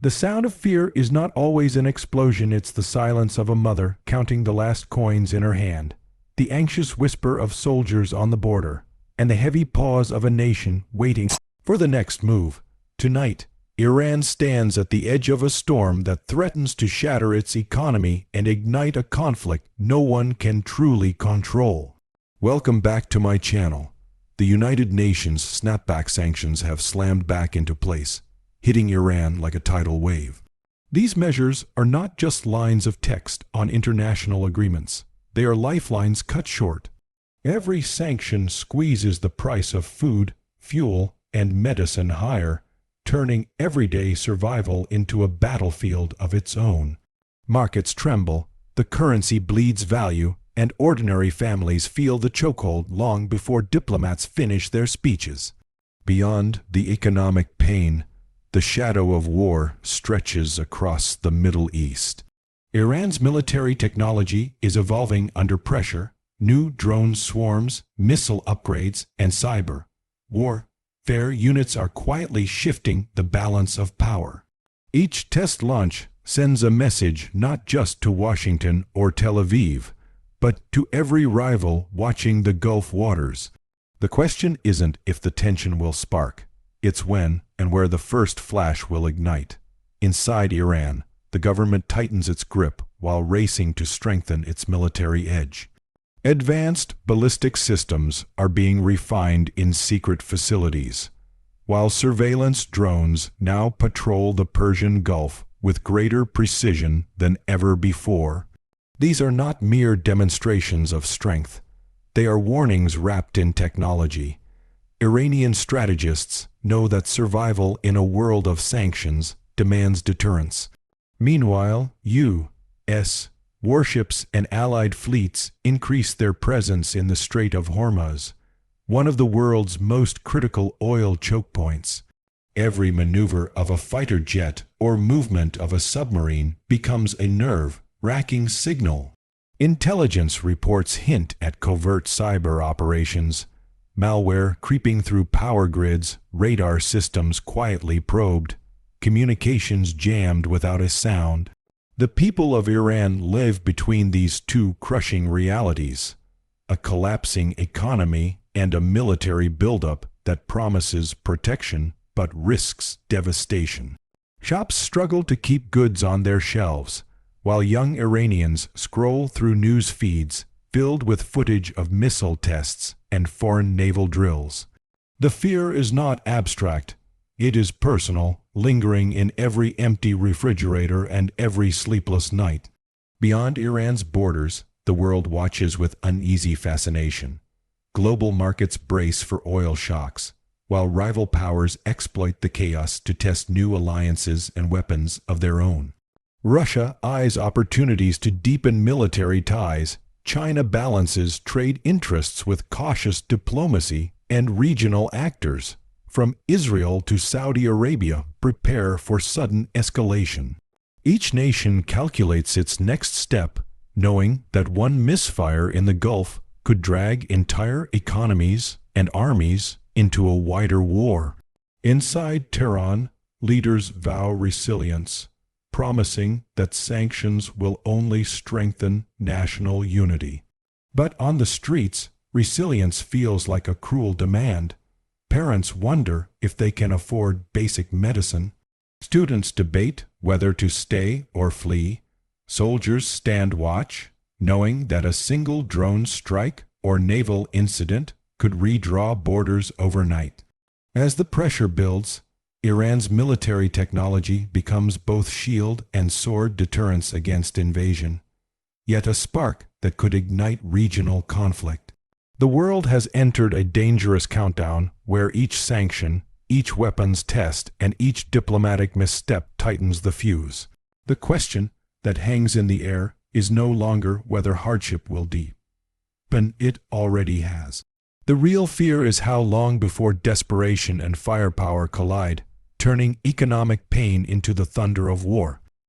The sound of fear is not always an explosion, it's the silence of a mother counting the last coins in her hand, the anxious whisper of soldiers on the border, and the heavy pause of a nation waiting for the next move. Tonight, Iran stands at the edge of a storm that threatens to shatter its economy and ignite a conflict no one can truly control. Welcome back to my channel. The United Nations snapback sanctions have slammed back into place, hitting Iran like a tidal wave. These measures are not just lines of text on international agreements. They are lifelines cut short. Every sanction squeezes the price of food, fuel, and medicine higher, turning everyday survival into a battlefield of its own. Markets tremble, the currency bleeds value, and ordinary families feel the chokehold long before diplomats finish their speeches. Beyond the economic pain, the shadow of war stretches across the Middle East. Iran's military technology is evolving under pressure. New drone swarms, missile upgrades, and cyber warfare units are quietly shifting the balance of power. Each test launch sends a message not just to Washington or Tel Aviv, but to every rival watching the Gulf waters. The question isn't if the tension will spark, it's when and where the first flash will ignite. Inside Iran, the government tightens its grip while racing to strengthen its military edge. Advanced ballistic systems are being refined in secret facilities, while surveillance drones now patrol the Persian Gulf with greater precision than ever before. These are not mere demonstrations of strength. They are warnings wrapped in technology. Iranian strategists know that survival in a world of sanctions demands deterrence. Meanwhile, U.S. warships and allied fleets increase their presence in the Strait of Hormuz, one of the world's most critical oil choke points. Every maneuver of a fighter jet or movement of a submarine becomes a nerve-wracking signal. Intelligence reports hint at covert cyber operations, malware creeping through power grids, radar systems quietly probed, communications jammed without a sound. The people of Iran live between these two crushing realities, a collapsing economy and a military buildup that promises protection but risks devastation. Shops struggle to keep goods on their shelves, while young Iranians scroll through news feeds filled with footage of missile tests and foreign naval drills. The fear is not abstract. It is personal, lingering in every empty refrigerator and every sleepless night. Beyond Iran's borders, the world watches with uneasy fascination. Global markets brace for oil shocks, while rival powers exploit the chaos to test new alliances and weapons of their own. Russia eyes opportunities to deepen military ties. China balances trade interests with cautious diplomacy, and regional actors, from Israel to Saudi Arabia, prepare for sudden escalation. Each nation calculates its next step, knowing that one misfire in the Gulf could drag entire economies and armies into a wider war. Inside Tehran, leaders vow resilience, promising that sanctions will only strengthen national unity. But on the streets, resilience feels like a cruel demand. Parents wonder if they can afford basic medicine. Students debate whether to stay or flee. Soldiers stand watch, knowing that a single drone strike or naval incident could redraw borders overnight. As the pressure builds, Iran's military technology becomes both shield and sword deterrence against invasion, yet a spark that could ignite regional conflict. The world has entered a dangerous countdown where each sanction, each weapons test, and each diplomatic misstep tightens the fuse. The question that hangs in the air is no longer whether hardship will deepen. It already has. The real fear is how long before desperation and firepower collide, turning economic pain into the thunder of war.